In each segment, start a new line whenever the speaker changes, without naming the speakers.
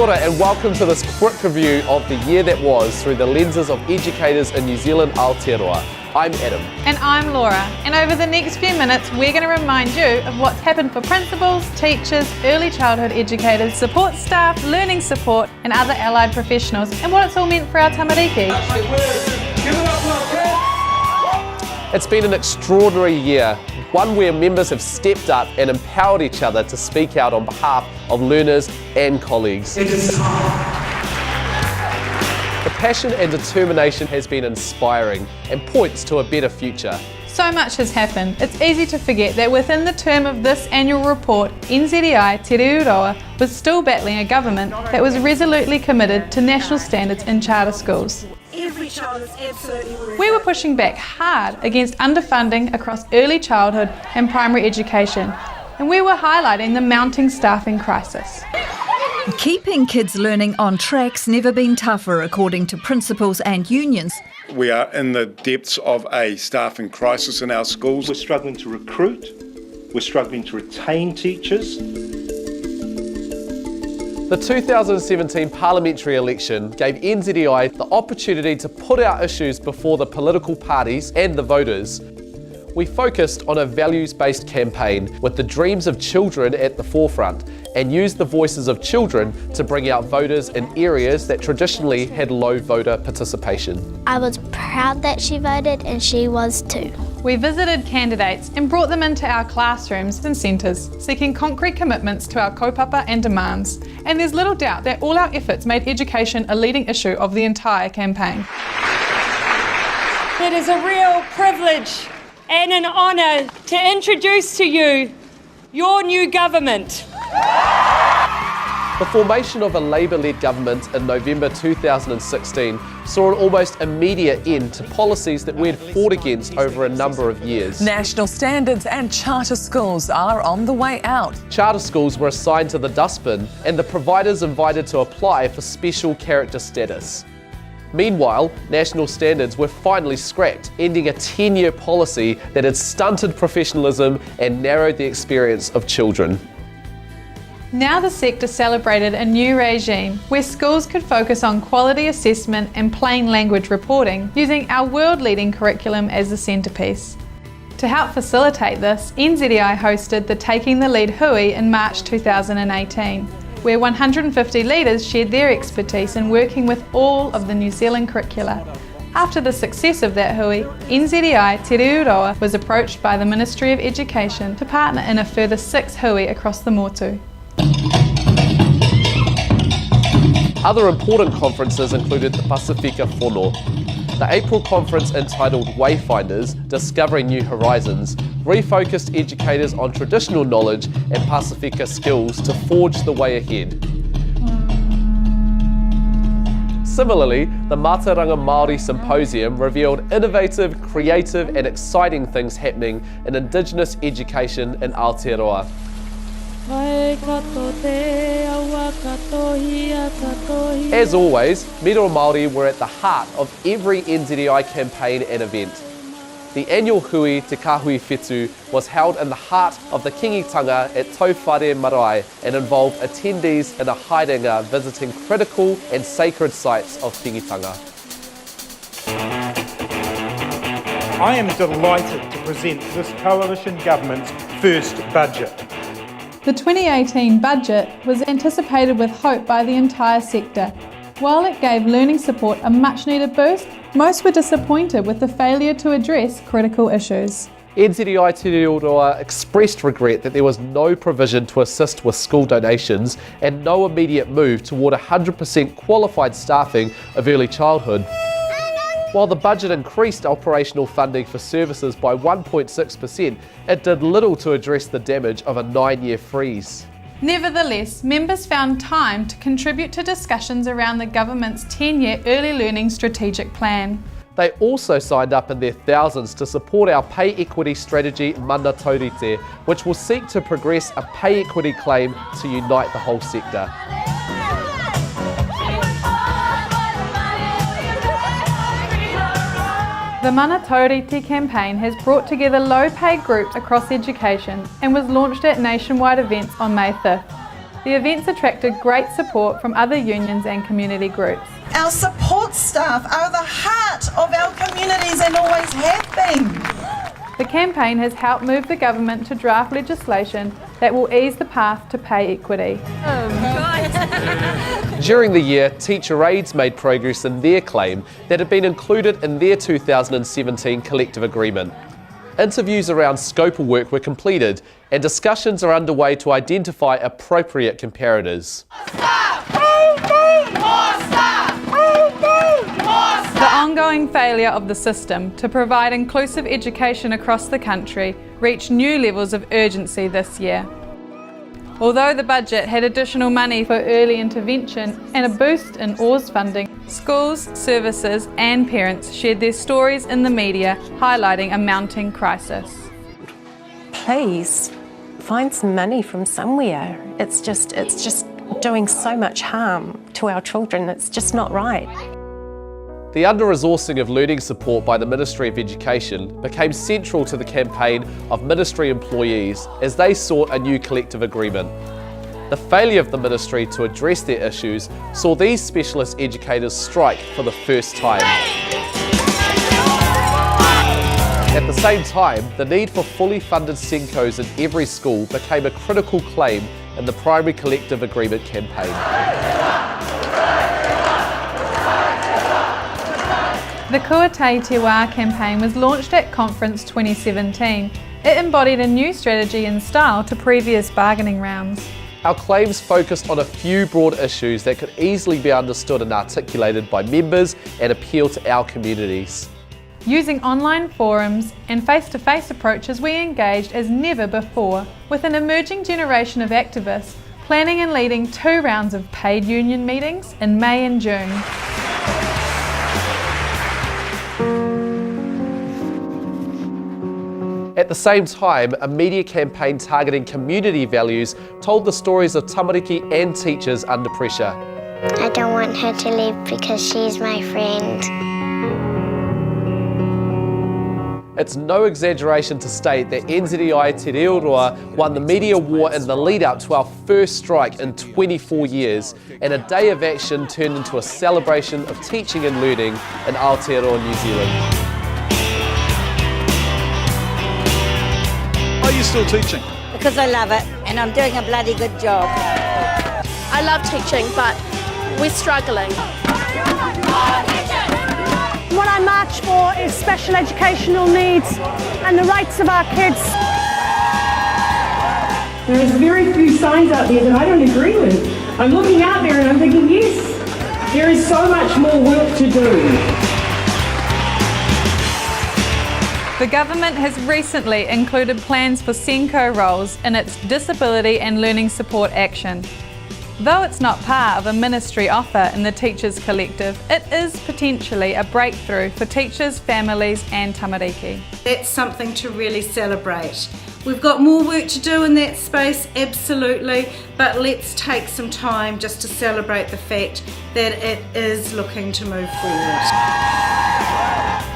Kia ora and welcome to this quick review of the year that was through the lenses of educators in New Zealand Aotearoa. I'm Adam.
And I'm Laura. And over the next few minutes, we're going to remind you of what's happened for principals, teachers, early childhood educators, support staff, learning support, and other allied professionals, and what it's all meant for our tamariki.
It's been an extraordinary year, one where members have stepped up and empowered each other to speak out on behalf of learners and colleagues. The passion and determination has been inspiring and points to a better future.
So much has happened. It's easy to forget that within the term of this annual report, NZEI Te Reuroa was still battling a government that was resolutely committed to national standards in charter schools.
Every child is absolutely worth it.
We were pushing back hard against underfunding across early childhood and primary education, and we were highlighting the mounting staffing crisis.
Keeping kids learning on track's never been tougher, according to principals and unions.
We are in the depths of a staffing crisis in our schools.
We're struggling to recruit, we're struggling to retain teachers.
The 2017 parliamentary election gave NZEI the opportunity to put our issues before the political parties and the voters. We focused on a values-based campaign with the dreams of children at the forefront and used the voices of children to bring out voters in areas that traditionally had low voter participation.
I was proud that she voted and she was too.
We visited candidates and brought them into our classrooms and centres, seeking concrete commitments to our kaupapa and demands. And there's little doubt that all our efforts made education a leading issue of the entire campaign.
It is a real privilege and an honour to introduce to you your new government.
The formation of a Labour-led government in November 2016 saw an almost immediate end to policies that we had fought against over a number of years.
National standards and charter schools are on the way out.
Charter schools were assigned to the dustbin and the providers invited to apply for special character status. Meanwhile, national standards were finally scrapped, ending a 10-year policy that had stunted professionalism and narrowed the experience of children.
Now the sector celebrated a new regime where schools could focus on quality assessment and plain language reporting using our world-leading curriculum as the centrepiece. To help facilitate this, NZEI hosted the Taking the Lead Hui in March 2018, where 150 leaders shared their expertise in working with all of the New Zealand curricula. After the success of that hui, NZEI Te Reuroa was approached by the Ministry of Education to partner in a further 6 hui across the Motu.
Other important conferences included the Pasifika Whono. The April conference entitled Wayfinders, Discovering New Horizons, refocused educators on traditional knowledge and Pasifika skills to forge the way ahead. Similarly, the Mātauranga Māori Symposium revealed innovative, creative and exciting things happening in Indigenous education in Aotearoa. As always, Miro Māori were at the heart of every NZEI campaign and event. The annual hui Te Kahui Whetū was held in the heart of the Kingitanga at Tauwhare Marae and involved attendees in a haerenga visiting critical and sacred sites of Kingitanga.
I am delighted to present this coalition government's first budget.
The 2018 budget was anticipated with hope by the entire sector. While it gave learning support a much-needed boost, most were disappointed with the failure to address critical issues.
NZEI Te Reuroa expressed regret that there was no provision to assist with school donations and no immediate move toward 100% qualified staffing of early childhood. While the budget increased operational funding for services by 1.6%, it did little to address the damage of a 9-year freeze.
Nevertheless, members found time to contribute to discussions around the government's 10-year early learning strategic plan.
They also signed up in their thousands to support our pay equity strategy Mana Taurite, which will seek to progress a pay equity claim to unite the whole sector.
The Mana Taurite campaign has brought together low-paid groups across education and was launched at nationwide events on May 5th. The events attracted great support from other unions and community groups.
Our support staff are the heart of our communities and always have been.
The campaign has helped move the government to draft legislation that will ease the path to pay equity.
During the year, teacher aides made progress in their claim that had been included in their 2017 collective agreement. Interviews around scope of work were completed and discussions are underway to identify appropriate comparators.
The ongoing failure of the system to provide inclusive education across the country reached new levels of urgency this year. Although the budget had additional money for early intervention and a boost in Oars funding, schools, services and parents shared their stories in the media highlighting a mounting crisis.
Please find some money from somewhere. It's just doing so much harm to our children. It's just not right.
The under-resourcing of learning support by the Ministry of Education became central to the campaign of ministry employees as they sought a new collective agreement. The failure of the ministry to address their issues saw these specialist educators strike for the first time. At the same time, the need for fully funded SENCOs in every school became a critical claim in the primary collective agreement campaign.
The Kua Tei Te Wā campaign was launched at Conference 2017. It embodied a new strategy and style to previous bargaining rounds.
Our claims focused on a few broad issues that could easily be understood and articulated by members and appeal to our communities.
Using online forums and face-to-face approaches, we engaged as never before with an emerging generation of activists, planning and leading 2 rounds of paid union meetings in May and June.
At the same time, a media campaign targeting community values told the stories of tamariki and teachers under pressure.
I don't want her to leave because she's my friend.
It's no exaggeration to state that NZEI Te Reo Roa won the media war in the lead-up to our first strike in 24 years, and a day of action turned into a celebration of teaching and learning in Aotearoa, New Zealand.
Are you still teaching?
Because I love it and I'm doing a bloody good job.
I love teaching, but we're struggling.
What I march for is special educational needs and the rights of our kids.
There's very few signs out there that I don't agree with. I'm looking out there and I'm thinking, yes, there is so much more work to do.
The government has recently included plans for SENCO roles in its Disability and Learning Support Action. Though it's not part of a ministry offer in the Teachers Collective, it is potentially a breakthrough for teachers, families and tamariki.
That's something to really celebrate. We've got more work to do in that space, absolutely, but let's take some time just to celebrate the fact that it is looking to move forward.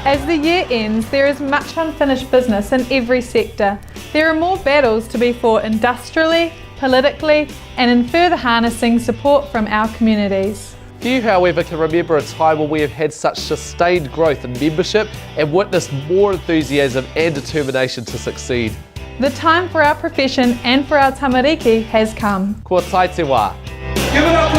As the year ends, there is much unfinished business in every sector. There are more battles to be fought industrially, politically, and in further harnessing support from our communities.
Few, however, can remember a time when we have had such sustained growth in membership and witnessed more enthusiasm and determination to succeed.
The time for our profession and for our tamariki has come.
Kua tai te wā.
Give it up for